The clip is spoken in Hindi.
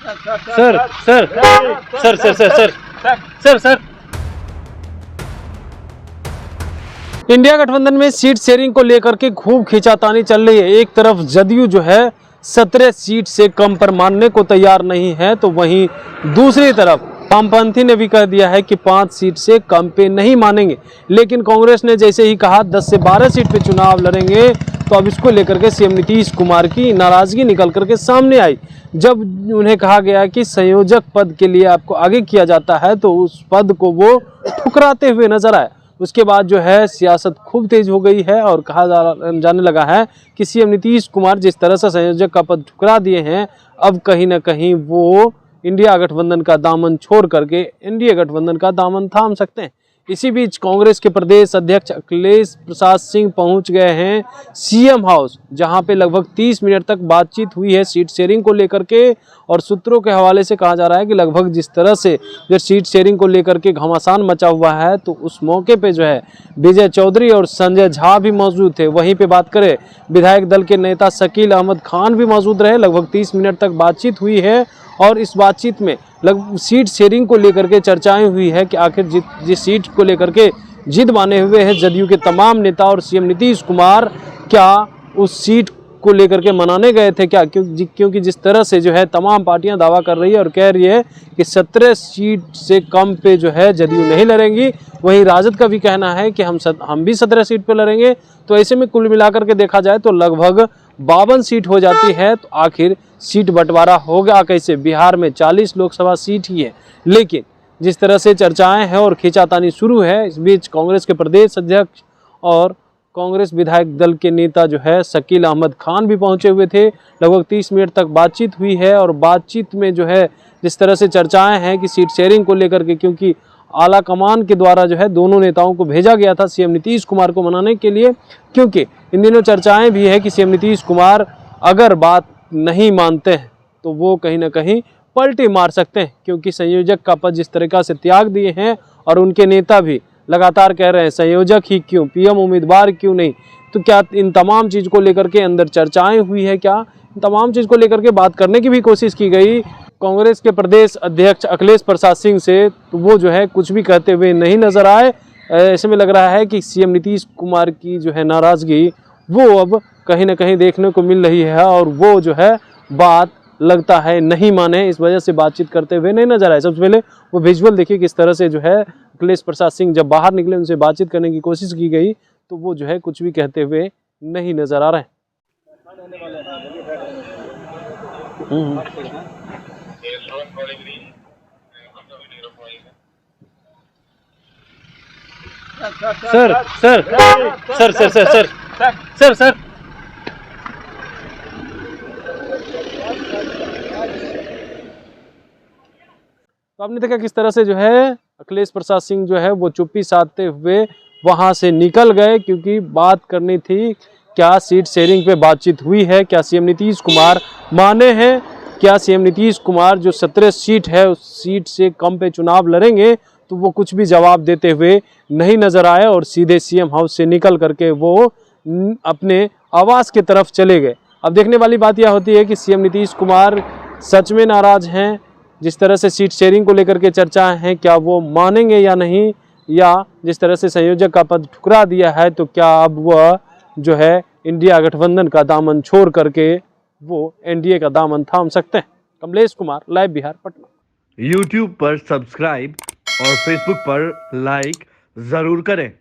Sir sir sir sir sir sir sir sir India गठबंधन में सीट शेयरिंग को लेकर के खूब खींचातानी चल रही है। एक तरफ जदयू जो है 17 सीट से कम पर मानने को तैयार नहीं है, तो वहीं दूसरी तरफ वामपंथी ने भी कह दिया है कि 5 सीट से कम पे नहीं मानेंगे। लेकिन कांग्रेस ने जैसे ही कहा 10 से 12 सीट पे चुनाव लड़ेंगे, तो अब इसको लेकर के सीएम नीतीश कुमार की नाराजगी निकल करके सामने आई। जब उन्हें कहा गया कि संयोजक पद के लिए आपको आगे किया जाता है, तो उस पद को वो ठुकराते हुए नजर आए। उसके बाद जो है सियासत खूब तेज हो गई है और कहा जाने लगा है कि सीएम नीतीश कुमार जिस तरह से संयोजक का पद ठुकरा दिए हैं, अब कहीं ना कहीं वो इंडिया गठबंधन का दामन छोड़ करके एनडीए गठबंधन का दामन थाम सकते हैं। इसी बीच कांग्रेस के प्रदेश अध्यक्ष अखिलेश प्रसाद सिंह पहुंच गए हैं सीएम हाउस, जहां पे लगभग 30 मिनट तक बातचीत हुई है सीट शेयरिंग को लेकर के। और सूत्रों के हवाले से कहा जा रहा है कि लगभग जिस तरह से जो सीट शेयरिंग को लेकर के घमासान मचा हुआ है, तो उस मौके पे जो है विजय चौधरी और संजय झा भी मौजूद थे। वहीं पे बात करें विधायक दल के नेता शकील अहमद खान भी मौजूद रहे। लगभग 30 मिनट तक बातचीत हुई है और इस बातचीत में लगभग सीट शेयरिंग को लेकर के चर्चाएं हुई है कि आखिर जिस सीट को लेकर के जिद माने हुए हैं जदयू के तमाम नेता और सीएम नीतीश कुमार, क्या उस सीट को लेकर के मनाने गए थे क्या? क्योंकि जिस तरह से जो है तमाम पार्टियां दावा कर रही है और कह रही है कि 17 सीट से कम पे जो है जदयू नहीं लड़ेंगी। वहीं राजद का भी कहना है कि हम भी 17 सीट पे लड़ेंगे। तो ऐसे में कुल मिलाकर के देखा जाए तो लगभग 52 सीट हो जाती है। तो आखिर सीट बंटवारा होगा कैसे? बिहार में 40 लोकसभा सीट ही है, लेकिन जिस तरह से चर्चाएं हैं और खींचातानी शुरू है, इस बीच कांग्रेस के प्रदेश अध्यक्ष और कांग्रेस विधायक दल के नेता जो है शकील अहमद खान भी पहुंचे हुए थे। लगभग 30 मिनट तक बातचीत हुई है और बातचीत में जो है जिस तरह से चर्चाएं हैं कि सीट शेयरिंग को लेकर के, क्योंकि आला कमान के द्वारा जो है दोनों नेताओं को भेजा गया था सीएम नीतीश कुमार को मनाने के लिए, क्योंकि इन दिनों चर्चाएं भी है कि सीएम नीतीश कुमार अगर बात नहीं मानते हैं तो वो कहीं ना कहीं पलटी मार सकते हैं, क्योंकि संयोजक का पद जिस तरीका से त्याग दिए हैं और उनके नेता भी लगातार कह रहे हैं संयोजक ही क्यों, पीएम उम्मीदवार क्यों नहीं। तो क्या इन तमाम चीज़ को लेकर के अंदर चर्चाएं हुई है? क्या इन तमाम चीज़ को लेकर के बात करने की भी कोशिश की गई कांग्रेस के प्रदेश अध्यक्ष अखिलेश प्रसाद सिंह से, तो वो जो है कुछ भी कहते हुए नहीं नजर आए। ऐसे में लग रहा है कि सीएम नीतीश कुमार की जो है नाराज़गी वो अब कहीं ना कहीं देखने को मिल रही है और वो जो है बात लगता है नहीं माने, इस वजह से बातचीत करते हुए नहीं नजर आए। सबसे पहले वो विजुअल देखिए किस तरह से जो है अखिलेश प्रसाद सिंह जब बाहर निकले, उनसे बातचीत करने की कोशिश की गई, तो वो जो है कुछ भी कहते हुए नहीं नजर आ रहे हैं। Sir sir sir sir sir sir sir sir तो आपने देखा किस तरह से जो है अखिलेश प्रसाद सिंह जो है वो चुप्पी साधते हुए वहां से निकल गए, क्योंकि बात करनी थी क्या सीट शेयरिंग पे बातचीत हुई है, क्या सीएम नीतीश कुमार माने हैं, क्या सीएम नीतीश कुमार जो 17 सीट है उस सीट से कम पे चुनाव लड़ेंगे। तो वो कुछ भी जवाब देते हुए नहीं नजर आए और सीधे सीएम हाउस से निकल करके वो अपने आवास की तरफ चले गए। अब देखने वाली बात यह होती है कि सीएम नीतीश कुमार सच में नाराज हैं, जिस तरह से सीट शेयरिंग को लेकर के चर्चा है क्या वो मानेंगे या नहीं, या जिस तरह से संयोजक का पद ठुकरा दिया है तो क्या अब वह जो है इंडिया गठबंधन का दामन छोड़ करके वो एनडीए का दामन थाम सकते हैं। कमलेश कुमार, लाइव बिहार, पटना। YouTube पर सब्सक्राइब और Facebook पर लाइक जरूर करें।